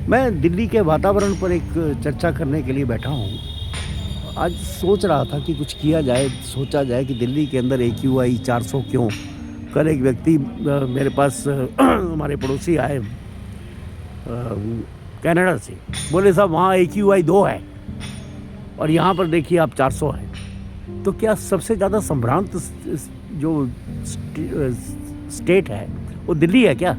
मैं दिल्ली के वातावरण पर एक चर्चा करने के लिए बैठा हूँ। आज सोच रहा था कि कुछ किया जाए, सोचा जाए कि दिल्ली के अंदर एक्यूआई 400 क्यों? कल एक व्यक्ति मेरे पास हमारे पड़ोसी आए कनाडा से। बोले साहब वहाँ एक्यूआई 2 है और यहाँ पर देखिए आप 400 है। तो क्या सबसे ज़्यादा संभ्रांत जो स्टेट है वो दिल्ली है क्या?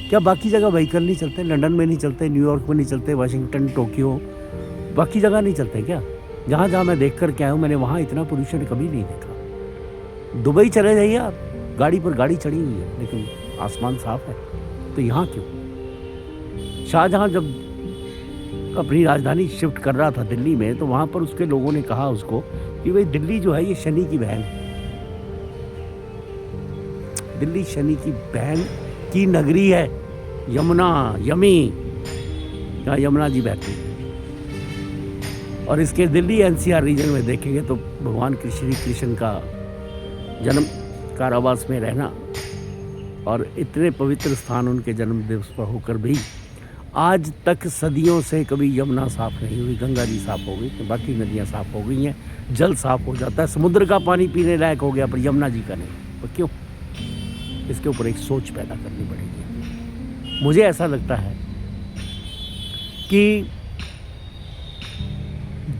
क्या बाकी जगह व्हीकल नहीं चलते? लंदन में नहीं चलते, न्यूयॉर्क में नहीं चलते, वाशिंगटन, टोक्यो, बाकी जगह नहीं चलते क्या? जहाँ जहाँ मैं देख कर के आया हूँ, मैंने वहाँ इतना पोल्यूशन कभी नहीं देखा। दुबई चले जाइए आप, गाड़ी पर गाड़ी चढ़ी हुई है लेकिन आसमान साफ है। तो यहाँ क्यों? शाहजहाँ जब अपनी राजधानी शिफ्ट कर रहा था दिल्ली में, तो वहाँ पर उसके लोगों ने कहा उसको कि भाई दिल्ली जो है ये शनि की बहन है। दिल्ली शनि की बहन की नगरी है। यमुना, यमी, जहाँ यमुना जी बहती है। और इसके दिल्ली एनसीआर रीजन में देखेंगे तो भगवान श्री कृष्ण का जन्म कारावास में रहना और इतने पवित्र स्थान उनके जन्म दिवस पर होकर भी आज तक सदियों से कभी यमुना साफ नहीं हुई। गंगा जी साफ हो गई तो बाकी नदियाँ साफ हो गई हैं, जल साफ हो जाता है, समुद्र का पानी पीने लायक हो गया, पर यमुना जी का नहीं। और क्यों? इसके ऊपर एक सोच पैदा करनी पड़ेगी। मुझे ऐसा लगता है कि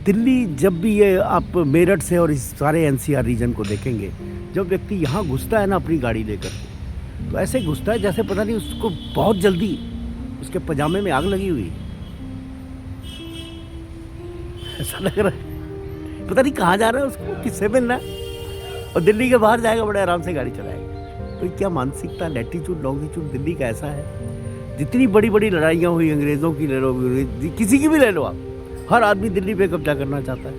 दिल्ली, जब भी ये आप मेरठ से और इस सारे एनसीआर रीजन को देखेंगे, जब व्यक्ति यहाँ घुसता है ना अपनी गाड़ी लेकर के, तो ऐसे घुसता है जैसे पता नहीं उसको बहुत जल्दी उसके पजामे में आग लगी हुई है। ऐसा लग रहा है पता नहीं कहाँ जा रहा है, उसको किससे मिलना है। और दिल्ली के बाहर जाएगा, बड़े आराम से गाड़ी चलाएगा। तो क्या मानसिकता, लैटिट्यूड लॉन्गिट्यूड दिल्ली का ऐसा है। जितनी बड़ी बड़ी लड़ाइयाँ हुई, अंग्रेज़ों की ले लो, किसी की भी ले लो आप, हर आदमी दिल्ली पे कब्जा करना चाहता है।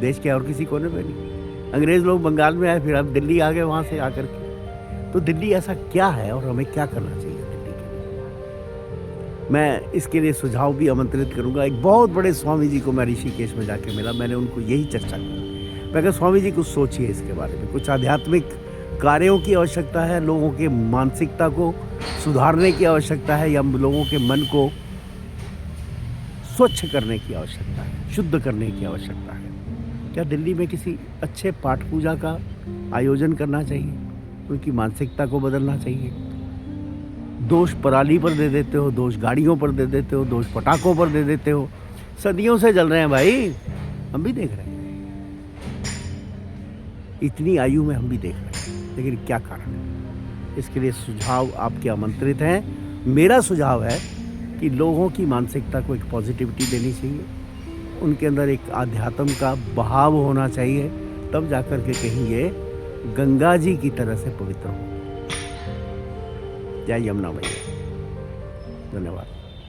देश के और किसी कोने पे नहीं। अंग्रेज़ लोग बंगाल में आए, फिर अब दिल्ली आ गए वहाँ से आकर के। तो दिल्ली ऐसा क्या है और हमें क्या करना चाहिए दिल्ली के लिए? मैं इसके लिए सुझाव भी आमंत्रित करूँगा। एक बहुत बड़े स्वामी जी को मैं ऋषिकेश में जाके मिला, मैंने उनको यही चर्चा की। मैं कहा स्वामी जी कुछ सोचिए इसके बारे में, कुछ आध्यात्मिक कार्यों की आवश्यकता है, लोगों के मानसिकता को सुधारने की आवश्यकता है, या लोगों के मन को स्वच्छ करने की आवश्यकता है, शुद्ध करने की आवश्यकता है। क्या दिल्ली में किसी अच्छे पाठ पूजा का आयोजन करना चाहिए? उनकी मानसिकता को बदलना चाहिए। दोष पराली पर दे देते हो, दोष गाड़ियों पर दे देते हो, दोष पटाखों पर दे देते हो। सदियों से जल रहे हैं भाई, हम भी देख रहे हैं। इतनी आयु में हम भी देख रहे हैं, लेकिन क्या कारण है? इसके लिए सुझाव आपके आमंत्रित हैं। मेरा सुझाव है कि लोगों की मानसिकता को एक पॉजिटिविटी देनी चाहिए, उनके अंदर एक आध्यात्म का बहाव होना चाहिए, तब जाकर के कहीं ये गंगा जी की तरह से पवित्र हो। जय यमुना मैया। धन्यवाद।